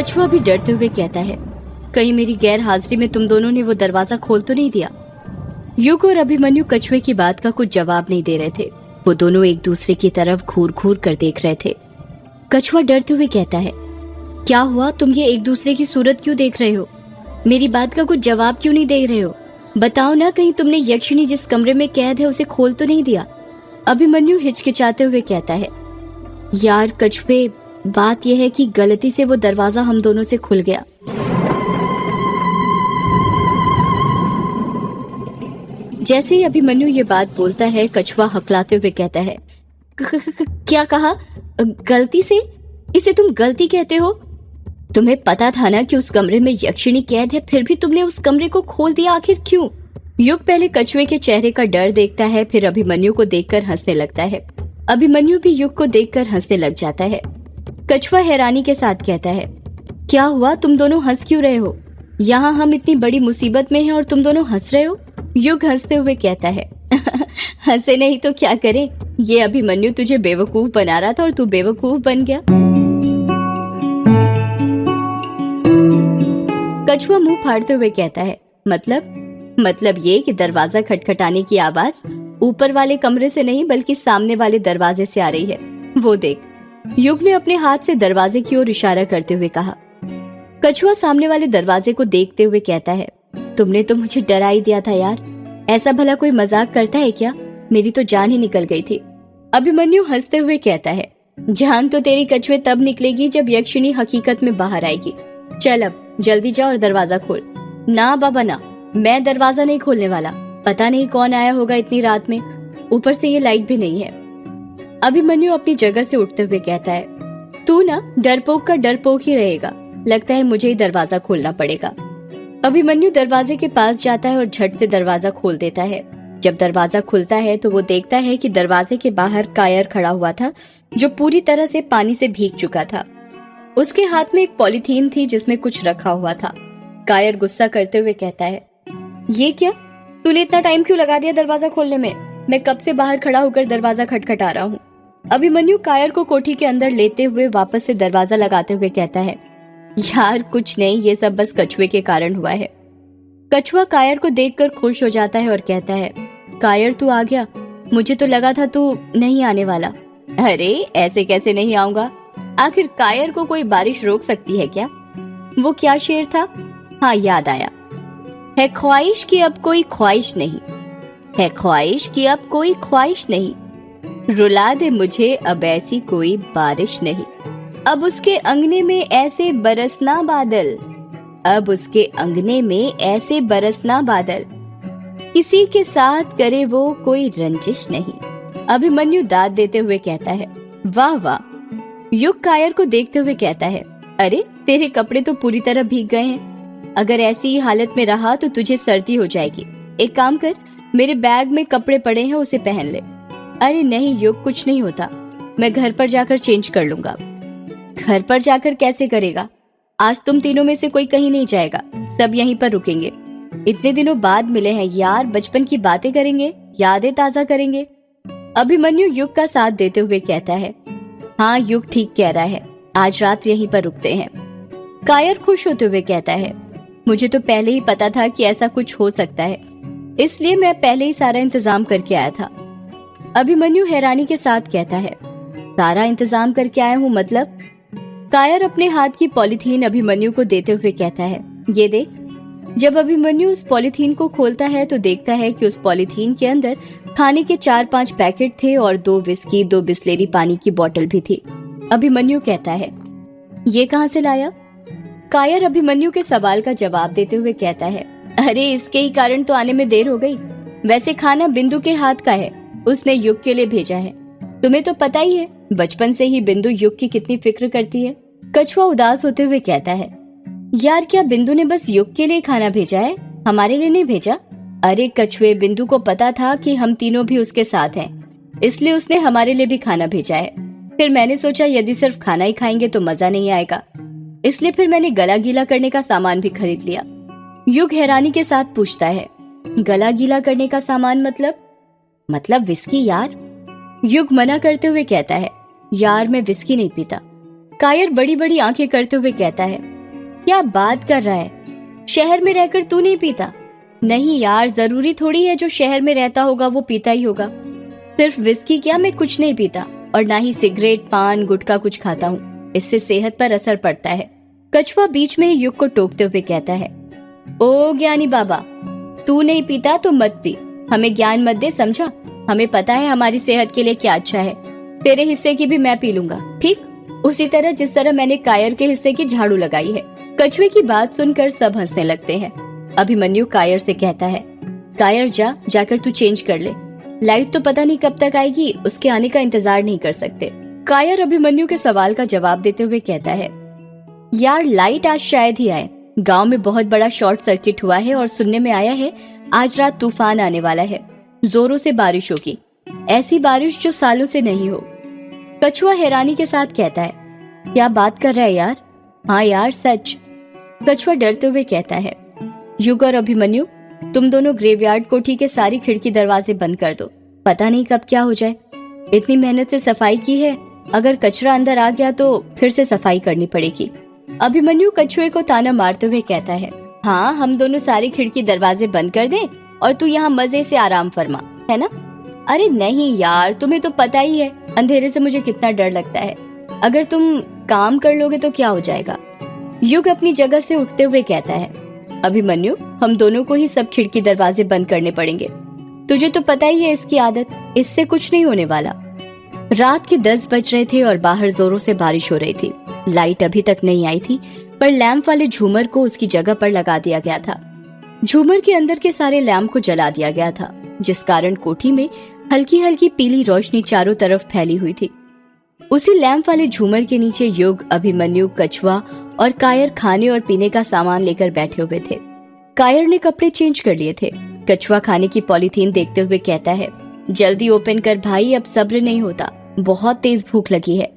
कछुआ भी डरते हुए कहता है, कहीं मेरी गैर हाजिरी में तुम दोनों ने वो दरवाजा खोल तो नहीं दिया। युग और अभिमन्यु कछुए की बात का कुछ जवाब नहीं दे रहे थे। वो दोनों एक दूसरे की तरफ घूर घूर कर देख रहे थे। कछुआ डरते हुए कहता है, क्या हुआ, तुम ये एक दूसरे की सूरत क्यों देख रहे हो? मेरी बात का कुछ जवाब क्यों नहीं दे रहे हो? बताओ ना, कहीं तुमने यक्षिणी जिस कमरे में कैद है उसे खोल तो नहीं दिया? अभिमन्यु हिचकिचाते हुए कहता है, यार कछुए, बात यह है कि गलती से वो दरवाजा हम दोनों से खुल गया। जैसे ही अभिमन्यु ये बात बोलता है, कछुआ हकलाते हुए कहता है, क्या कहा? गलती से? इसे तुम गलती कहते हो? तुम्हें पता था ना कि उस कमरे में यक्षिणी कैद है, फिर भी तुमने उस कमरे को खोल दिया, आखिर क्यों? युग पहले कछुए के चेहरे का डर देखता है, फिर अभिमन्यु को देखकर हंसने लगता है। अभिमन्यु भी युग को देखकर हंसने लग जाता है। कछुआ हैरानी के साथ कहता है, क्या हुआ, तुम दोनों हंस क्यों रहे हो? यहाँ हम इतनी बड़ी मुसीबत में हैं और तुम दोनों हंस रहे हो? युग हंसते हुए कहता है, हंसे नहीं तो क्या करें, ये अभिमन्यु तुझे बेवकूफ बना रहा था और तू बेवकूफ बन गया। कछुआ मुंह फाड़ते हुए कहता है, मतलब ये कि दरवाजा खटखटाने की आवाज ऊपर वाले कमरे से नहीं बल्कि सामने वाले दरवाजे से आ रही है, वो देख। युग ने अपने हाथ से दरवाजे की ओर इशारा करते हुए कहा। कछुआ सामने वाले दरवाजे को देखते हुए कहता है, तुमने तो मुझे डरा ही दिया था यार, ऐसा भला कोई मजाक करता है क्या? मेरी तो जान ही निकल गई थी। अभिमन्यु हंसते हुए कहता है, जान तो तेरी कछुए तब निकलेगी जब यक्षिणी हकीकत में बाहर आएगी। चल अब जल्दी जा और दरवाजा खोल। ना बाबा ना, मैं दरवाजा नहीं खोलने वाला, पता नहीं कौन आया होगा इतनी रात में, ऊपर से ये लाइट भी नहीं है। अभिमन्यु अपनी जगह से उठते हुए कहता है, तू ना डरपोक का डरपोक ही रहेगा, लगता है मुझे ही दरवाजा खोलना पड़ेगा। अभिमन्यु दरवाजे के पास जाता है और झट से दरवाजा खोल देता है। जब दरवाजा खुलता है तो वो देखता है कि दरवाजे के बाहर कायर खड़ा हुआ था, जो पूरी तरह से पानी से भीग चुका था। उसके हाथ में एक पॉलीथीन थी जिसमें कुछ रखा हुआ था। कायर गुस्सा करते हुए कहता है, ये क्या, तूने इतना टाइम क्यों लगा दिया दरवाजा खोलने में? मैं कब से बाहर खड़ा होकर दरवाजा खटखटा रहा हूँ। अभिमन्यु कायर को कोठी के अंदर लेते हुए वापस से दरवाजा लगाते हुए कहता है, यार कुछ नहीं, ये सब बस कछुए के कारण हुआ है। कछुआ कायर को देखकर खुश हो जाता है और कहता है, कायर तू आ गया, मुझे तो लगा था तू नहीं आने वाला। अरे ऐसे कैसे नहीं आऊंगा, आखिर कायर को कोई बारिश रोक सकती है क्या? वो क्या शेर था? हाँ याद आया, है ख्वाहिश की अब कोई ख्वाहिश नहीं, है ख्वाहिश की अब कोई ख्वाहिश नहीं, रुला दे मुझे अब ऐसी कोई बारिश नहीं, अब उसके अंगने में ऐसे बरसना बादल, अब उसके अंगने में ऐसे बरसना बादल, किसी के साथ करे वो कोई रंजिश नहीं। अभिमन्यु दाद देते हुए कहता है, वाह वाह। युग कायर को देखते हुए कहता है, अरे तेरे कपड़े तो पूरी तरह भीग गए हैं, अगर ऐसी ही हालत में रहा तो तुझे सर्दी हो जाएगी। एक काम कर, मेरे बैग में कपड़े पड़े हैं, उसे पहन ले। अरे नहीं युग, कुछ नहीं होता, मैं घर पर जाकर चेंज कर लूंगा। घर पर जाकर कैसे करेगा? आज तुम तीनों में से कोई कहीं नहीं जाएगा, सब यहीं पर रुकेंगे। इतने दिनों बाद मिले हैं यार, बचपन की बातें करेंगे, यादें ताजा करेंगे। अभिमन्यु युग का साथ देते हुए कहता है, हाँ युग ठीक कह रहा है, आज रात यहीं पर रुकते हैं। कायर खुश होते हुए कहता है, मुझे तो पहले ही पता था कि ऐसा कुछ हो सकता है, इसलिए मैं पहले ही सारा इंतजाम करके आया था। अभिमन्यु हैरानी के साथ कहता है, सारा इंतजाम करके आया हूँ मतलब? कायर अपने हाथ की पॉलीथीन अभिमन्यु को देते हुए कहता है, ये देख। जब अभिमन्यु उस पॉलीथीन को खोलता है तो देखता है कि उस पॉलीथीन के अंदर खाने के 4-5 पैकेट थे और 2 विस्की, 2 बिस्लेरी पानी की बोतल भी थी। अभिमन्यु कहता है, ये कहाँ से लाया? कायर अभिमन्यु के सवाल का जवाब देते हुए कहता है, अरे इसके ही कारण तो आने में देर हो गई। वैसे खाना बिंदु के हाथ का है, उसने युग के लिए भेजा है। तुम्हें तो पता ही है, बचपन से ही बिंदु युग की कितनी फिक्र करती है। कछुआ उदास होते हुए कहता है, यार क्या बिंदु ने बस युग के लिए खाना भेजा है, हमारे लिए नहीं भेजा? अरे कछुए, बिंदु को पता था कि हम तीनों भी उसके साथ हैं, इसलिए उसने हमारे लिए भी खाना भेजा है। फिर मैंने सोचा यदि सिर्फ खाना ही खाएंगे तो मजा नहीं आएगा, इसलिए फिर मैंने गला गीला करने का सामान भी खरीद लिया। युग हैरानी के साथ पूछता है, गला गीला करने का सामान मतलब विस्की यार? युग मना करते हुए कहता है, यार मैं विस्की नहीं पीता। कायर बड़ी बड़ी आंखें करते हुए कहता है, क्या बात कर रहा है? शहर में रहकर तू नहीं पीता? नहीं यार, जरूरी थोड़ी है जो शहर में रहता होगा वो पीता ही होगा। सिर्फ विस्की क्या, मैं कुछ नहीं पीता और ना ही सिगरेट पान गुटखा कुछ खाता हूँ। इससे सेहत पर असर पड़ता है। कछुआ बीच में ही युग को टोकते हुए कहता है, ओ ज्ञानी बाबा, तू नहीं पीता तो मत पी, हमें ज्ञान मत दे, समझा? हमें पता है हमारी सेहत के लिए क्या अच्छा है। तेरे हिस्से की भी मैं पी लूंगा, ठीक? उसी तरह जिस तरह मैंने कायर के हिस्से की झाड़ू लगाई है। कछुए की बात सुनकर सब हंसने लगते हैं। अभिमन्यु कायर से कहता है, कायर जाकर तू चेंज कर ले, लाइट तो पता नहीं कब तक आएगी, उसके आने का इंतजार नहीं कर सकते। कायर अभिमन्यु के सवाल का जवाब देते हुए कहता है, यार लाइट आज शायद ही आए, गांव में बहुत बड़ा शॉर्ट सर्किट हुआ है और सुनने में आया है आज रात तूफान आने वाला है, जोरों से बारिश होगी, ऐसी बारिश जो सालों से नहीं हो। कछुआ हैरानी के साथ कहता है, क्या बात कर रहा है यार? हाँ यार सच। कछुआ डरते हुए कहता है, युग और अभिमन्यु, तुम दोनों ग्रेवयार्ड कोठी के सारी खिड़की दरवाजे बंद कर दो, पता नहीं कब क्या हो जाए। इतनी मेहनत से सफाई की है, अगर कचरा अंदर आ गया तो फिर से सफाई करनी पड़ेगी। अभिमन्यु कछुए को ताना मारते हुए कहता है, हाँ हम दोनों सारी खिड़की दरवाजे बंद कर दें और तू यहाँ मजे से आराम फरमा, है ना? अरे नहीं यार, तुम्हें तो पता ही है अंधेरे से मुझे कितना डर लगता है, अगर तुम काम कर लोगे तो क्या हो जाएगा। युग अपनी जगह से उठते हुए कहता है, अभिमन्यु, हम दोनों को ही सब खिड़की दरवाजे बंद करने पड़ेंगे, तुझे तो पता ही है इसकी आदत, इससे कुछ नहीं होने वाला। रात के 10 बज रहे थे और बाहर जोरों से बारिश हो रही थी। लाइट अभी तक नहीं आई थी, पर लैंप वाले झूमर को उसकी जगह पर लगा दिया गया था। झूमर के अंदर के सारे लैंप को जला दिया गया था, जिस कारण कोठी में हल्की हल्की पीली रोशनी चारों तरफ फैली हुई थी। उसी लैंप वाले झूमर के नीचे युग, अभिमन्यु, कछुआ और कायर खाने और पीने का सामान लेकर बैठे हुए थे। कायर ने कपड़े चेंज कर लिए थे। कछुआ खाने की पॉलीथीन देखते हुए कहता है, जल्दी ओपन कर भाई, अब सब्र नहीं होता, बहुत तेज भूख लगी है।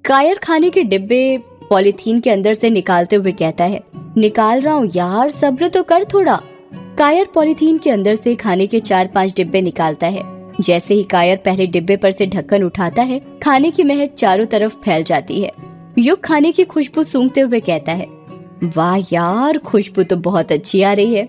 कायर खाने के डिब्बे पॉलीथीन के अंदर से निकालते हुए कहता है, निकाल रहा हूँ यार, सब्र तो कर थोड़ा। कायर पॉलीथीन के अंदर से खाने के 4-5 डिब्बे निकालता है। जैसे ही कायर पहले डिब्बे पर से ढक्कन उठाता है, खाने की महक चारों तरफ फैल जाती है। युग खाने की खुशबू सूंघते हुए कहता है, वाह यार, खुशबू तो बहुत अच्छी आ रही है।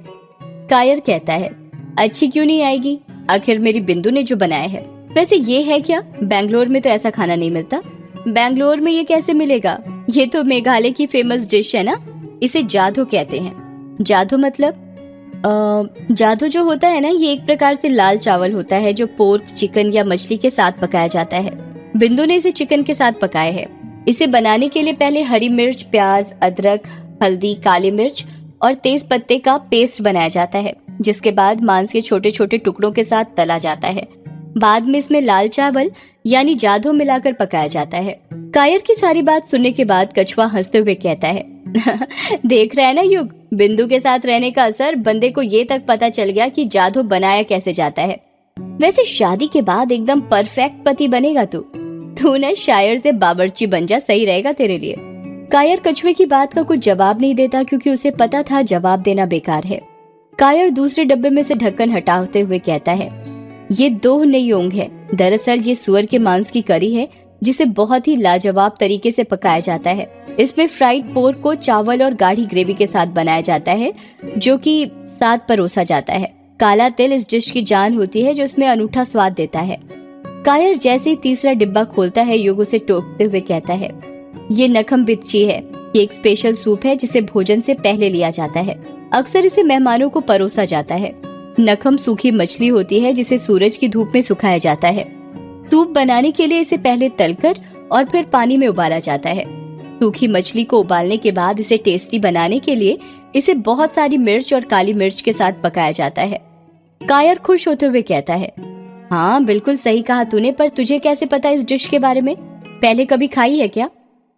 कायर कहता है, अच्छी क्यों नहीं आएगी, आखिर मेरी बिंदु ने जो बनाया है। वैसे ये है क्या, बेंगलोर में तो ऐसा खाना नहीं मिलता। बेंगलोर में ये कैसे मिलेगा, ये तो मेघालय की फेमस डिश है ना, इसे जाधो कहते हैं। जाधो मतलब जाधो जो होता है ना, ये एक प्रकार से लाल चावल होता है जो पोर्क, चिकन या मछली के साथ पकाया जाता है। बिंदु ने इसे चिकन के साथ पकाया है। इसे बनाने के लिए पहले हरी मिर्च, प्याज, अदरक, हल्दी, काली मिर्च और तेज पत्ते का पेस्ट बनाया जाता है, जिसके बाद मांस के छोटे छोटे टुकड़ों के साथ तला जाता है। बाद में इसमें लाल चावल यानी जाधो मिलाकर पकाया जाता है। कायर की सारी बात सुनने के बाद कछुआ हंसते हुए कहता है, देख रहा है ना युग, बिंदु के साथ रहने का असर, बंदे को ये तक पता चल गया कि जाधो बनाया कैसे जाता है। वैसे शादी के बाद एकदम परफेक्ट पति बनेगा तू ना शायर से बावर्ची बन जा, सही रहेगा तेरे लिए। कायर कछुए की बात का कुछ जवाब नहीं देता, क्योंकि उसे पता था जवाब देना बेकार है। कायर दूसरे डब्बे में से ढक्कन हटाते हुए कहता है, ये दोह नेयोंग है, दरअसल ये सुअर के मांस की करी है, जिसे बहुत ही लाजवाब तरीके से पकाया जाता है। इसमें फ्राइड पोर्क को चावल और गाढ़ी ग्रेवी के साथ बनाया जाता है, जो कि साथ परोसा जाता है। काला तिल इस डिश की जान होती है, जो इसमें अनूठा स्वाद देता है। कायर जैसे ही तीसरा डिब्बा खोलता है, युग उसे टोकते हुए कहता है, ये नखम बिच्ची है, ये एक स्पेशल सूप है जिसे भोजन से पहले लिया जाता है। अक्सर इसे मेहमानों को परोसा जाता है। नखम सूखी मछली होती है जिसे सूरज की धूप में सुखाया जाता है। सूप बनाने के लिए इसे पहले तलकर और फिर पानी में उबाला जाता है। सूखी मछली को उबालने के बाद इसे टेस्टी बनाने के लिए इसे बहुत सारी मिर्च और काली मिर्च के साथ पकाया जाता है। कायर खुश होते हुए कहता है, हाँ बिल्कुल सही कहा तूने, पर तुझे कैसे पता इस डिश के बारे में, पहले कभी खाई है क्या?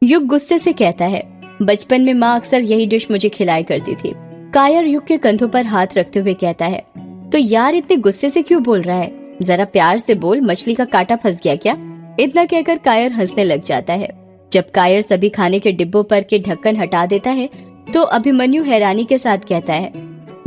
युग गुस्से से कहता है, बचपन में माँ अक्सर यही डिश मुझे खिलाया करती थी। कायर युग के कंधों पर हाथ रखते हुए कहता है, तो यार इतने गुस्से से क्यों बोल रहा है, जरा प्यार से बोल, मछली का कांटा फंस गया क्या? इतना कहकर कायर हंसने लग जाता है। जब कायर सभी खाने के डिब्बों पर के ढक्कन हटा देता है, तो अभिमन्यु हैरानी के साथ कहता है,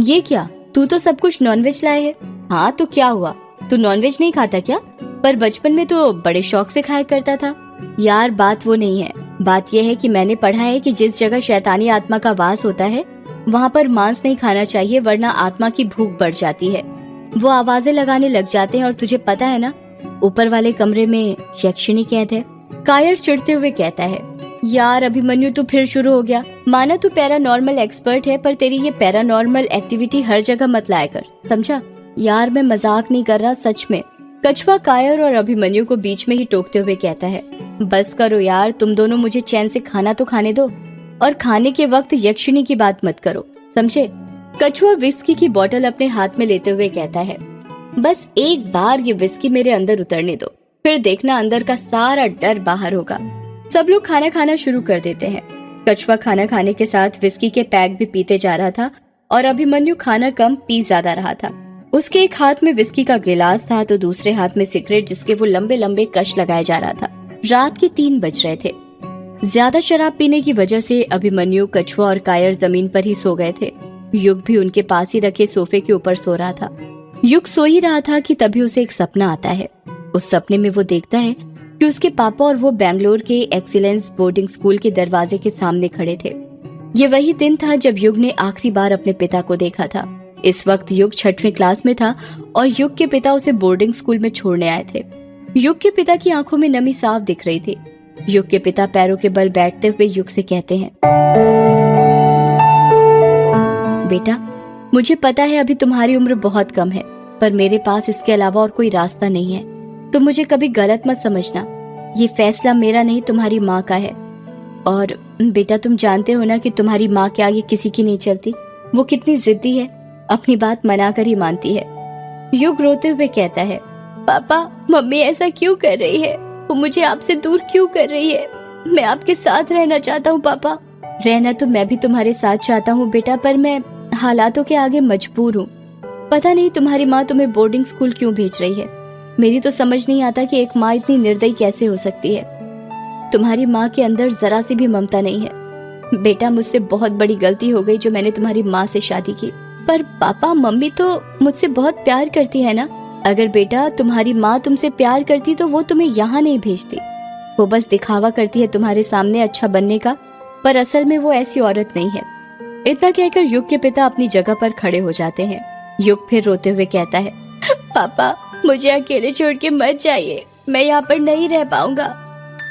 ये क्या, तू तो सब कुछ नॉनवेज लाए है। हाँ तो क्या हुआ, तू नॉनवेज नहीं खाता क्या? पर बचपन में तो बड़े शौक से खाया करता था। यार बात वो नहीं है, बात यह है कि मैंने पढ़ा है कि जिस जगह शैतानी आत्मा का वास होता है वहाँ पर मांस नहीं खाना चाहिए, वरना आत्मा की भूख बढ़ जाती है। वो आवाजें लगाने लग जाते हैं और तुझे पता है ना, ऊपर वाले कमरे में यक्षिणी कैद है। कायर चिढ़ते हुए कहता है, यार अभिमन्यु तू फिर शुरू हो गया। माना तू पैरानॉर्मल एक्सपर्ट है, पर तेरी ये पैरानॉर्मल एक्टिविटी हर जगह मत लाया कर, समझा? यार मैं मजाक नहीं कर रहा, सच में। कछुआ कायर और अभिमन्यु को बीच में ही टोकते हुए कहता है, बस करो यार, तुम दोनों मुझे चैन से खाना तो खाने दो, और खाने के वक्त यक्षिणी की बात मत करो, समझे? कछुआ विस्की की बोतल अपने हाथ में लेते हुए कहता है, बस एक बार ये विस्की मेरे अंदर उतरने दो, फिर देखना अंदर का सारा डर बाहर होगा। सब लोग खाना खाना शुरू कर देते हैं। कछुआ खाना खाने के साथ विस्की के पैक भी पीते जा रहा था और अभिमन्यु खाना कम पी ज्यादा रहा था। उसके एक हाथ में विस्की का गिलास था तो दूसरे हाथ में सिगरेट, जिसके वो लंबे लंबे कश लगाए जा रहा था। रात के 3 बज रहे थे। ज्यादा शराब पीने की वजह से अभिमन्यु, कछुआ और कायर जमीन पर ही सो गए थे। युग भी उनके पास ही रखे सोफे के ऊपर सो रहा था। युग सो ही रहा था कि तभी उसे एक सपना आता है। उस सपने में वो देखता है कि उसके पापा और वो बेंगलोर के एक्सीलेंस बोर्डिंग स्कूल के दरवाजे के सामने खड़े थे। ये वही दिन था जब युग ने आखिरी बार अपने पिता को देखा था। इस वक्त युग 6वीं क्लास में था और युग के पिता उसे बोर्डिंग स्कूल में छोड़ने आए थे। युग के पिता की आंखों में नमी साफ दिख रही थी। युग के पिता पैरों के बल बैठते हुए युग से कहते हैं, बेटा, मुझे पता है अभी तुम्हारी उम्र बहुत कम है, पर मेरे पास इसके अलावा और कोई रास्ता नहीं है। तुम मुझे कभी गलत मत समझना। ये फैसला मेरा नहीं, तुम्हारी माँ का है। और बेटा, तुम जानते हो ना कि तुम्हारी माँ के आगे किसी की नहीं चलती। वो कितनी जिद्दी है, अपनी बात मनाकर ही मानती है। युग रोते हुए कहता है, पापा, मम्मी ऐसा क्यों कर रही है? वो मुझे आपसे दूर क्यों कर रही है? मैं आपके साथ रहना चाहता हूँ पापा। रहना तो मैं भी तुम्हारे साथ चाहता हूँ बेटा, पर मैं हालातों के आगे मजबूर हूँ। पता नहीं तुम्हारी माँ तुम्हें बोर्डिंग स्कूल क्यों भेज रही है। मेरी तो समझ नहीं आता कि एक माँ इतनी निर्दयी कैसे हो सकती है। तुम्हारी माँ के अंदर जरा सी भी ममता नहीं है। बेटा, मुझसे बहुत बड़ी गलती हो गई जो मैंने तुम्हारी माँ से शादी की। पर पापा, मम्मी तो मुझसे बहुत प्यार करती है ना। अगर बेटा तुम्हारी माँ तुमसे प्यार करती तो वो तुम्हें यहाँ नहीं भेजती। वो बस दिखावा करती है तुम्हारे सामने अच्छा बनने का, पर असल में वो ऐसी औरत नहीं है। इतना कहकर युग के पिता अपनी जगह पर खड़े हो जाते हैं। युग फिर रोते हुए कहता है, पापा, मुझे अकेले छोड़ के मत जाइए, मैं यहाँ पर नहीं रह पाऊंगा।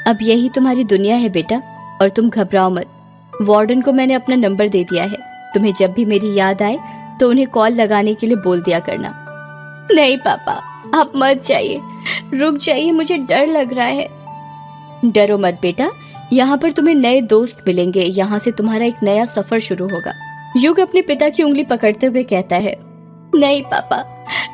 अब यही तुम्हारी दुनिया है बेटा, और तुम घबराओ मत। वार्डन को मैंने अपना नंबर दे दिया है। तुम्हें जब भी मेरी याद आए तो उन्हें कॉल लगाने के लिए बोल दिया करना। नहीं पापा, आप मत जाइए, रुक जाइए, मुझे डर लग रहा है। डरो मत बेटा, यहाँ पर तुम्हें नए दोस्त मिलेंगे, यहाँ से तुम्हारा एक नया सफर शुरू होगा। युग अपने पिता की उंगली पकड़ते हुए कहता है, नहीं पापा,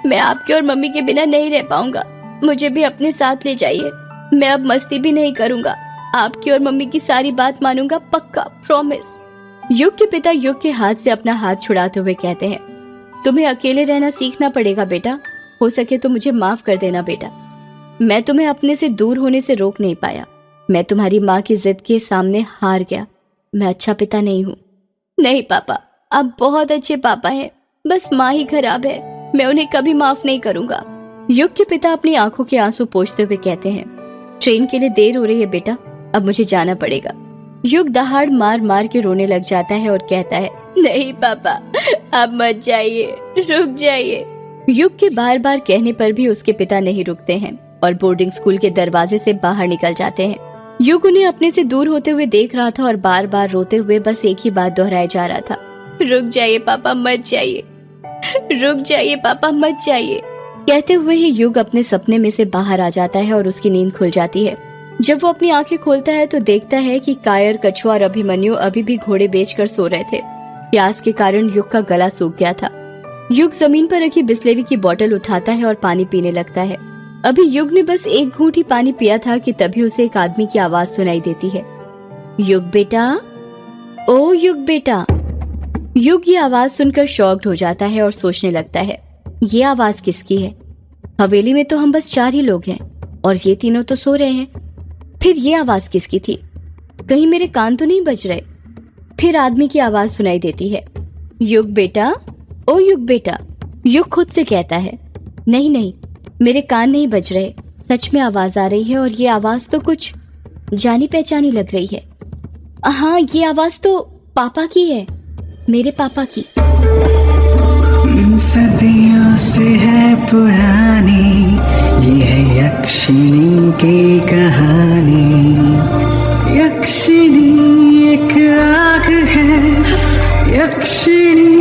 मैं आपके और मम्मी के बिना नहीं रह पाऊंगा। मुझे भी अपने साथ ले जाइए। मैं अब मस्ती भी नहीं करूंगा। आपकी और मम्मी की सारी बात मानूंगा, पक्का, प्रॉमिस। युग के पिता युग के हाथ से अपना हाथ छुड़ाते हुए कहते हैं, तुम्हें अकेले रहना सीखना पड़ेगा बेटा। हो सके तो मुझे माफ कर देना बेटा। मैं तुम्हें अपने से दूर होने से रोक नहीं पाया। मैं तुम्हारी माँ की जिद के सामने हार गया। मैं अच्छा पिता नहीं हूँ। नहीं पापा, आप बहुत अच्छे पापा हैं, बस माँ ही खराब है। मैं उन्हें कभी माफ नहीं करूंगा। युग के पिता अपनी आंखों के आंसू पोंछते हुए कहते हैं, ट्रेन के लिए देर हो रही है बेटा, अब मुझे जाना पड़ेगा। युग दहाड़ मार मार के रोने लग जाता है और कहता है, नहीं पापा, आप मत जाइए, रुक जाइए। युग के बार बार कहने पर भी उसके पिता नहीं रुकते हैं और बोर्डिंग स्कूल के दरवाजे से बाहर निकल जाते हैं। युग उन्हें अपने से दूर होते हुए देख रहा था और बार बार रोते हुए बस एक ही बात दोहराए जा रहा था, रुक जाइए पापा, मत जाइए, रुक जाइए पापा, मत जाइए। कहते हुए ही युग अपने सपने में से बाहर आ जाता है और उसकी नींद खुल जाती है। जब वो अपनी आंखें खोलता है तो देखता है कि कायर, कछुआ और अभिमन्यु अभी भी घोड़े बेचकर सो रहे थे। प्यास के कारण युग का गला सूख गया था। युग जमीन पर रखी बिस्लेरी की बोतल उठाता है और पानी पीने लगता है। अभी युग ने बस एक घूंट ही पानी पिया था कि तभी उसे एक आदमी की आवाज सुनाई देती है, युग बेटा, ओ युग बेटा। युग ये आवाज सुनकर शॉक्ड हो जाता है और सोचने लगता है, ये आवाज किसकी है? हवेली में तो हम बस 4 ही लोग हैं और ये तीनों तो सो रहे हैं। फिर ये आवाज किसकी थी? कहीं मेरे कान तो नहीं बज रहे? फिर आदमी की आवाज सुनाई देती है, युग बेटा, ओ युग बेटा। युग खुद से कहता है, नहीं नहीं, मेरे कान नहीं बज रहे, सच में आवाज आ रही है और ये आवाज तो कुछ जानी पहचानी लग रही है। हाँ, ये आवाज तो पापा की है, मेरे पापा की। सदियों से है पुरानी ये है यक्षिणी की कहानी। यक्षिणी एक आग है, यक्षिणी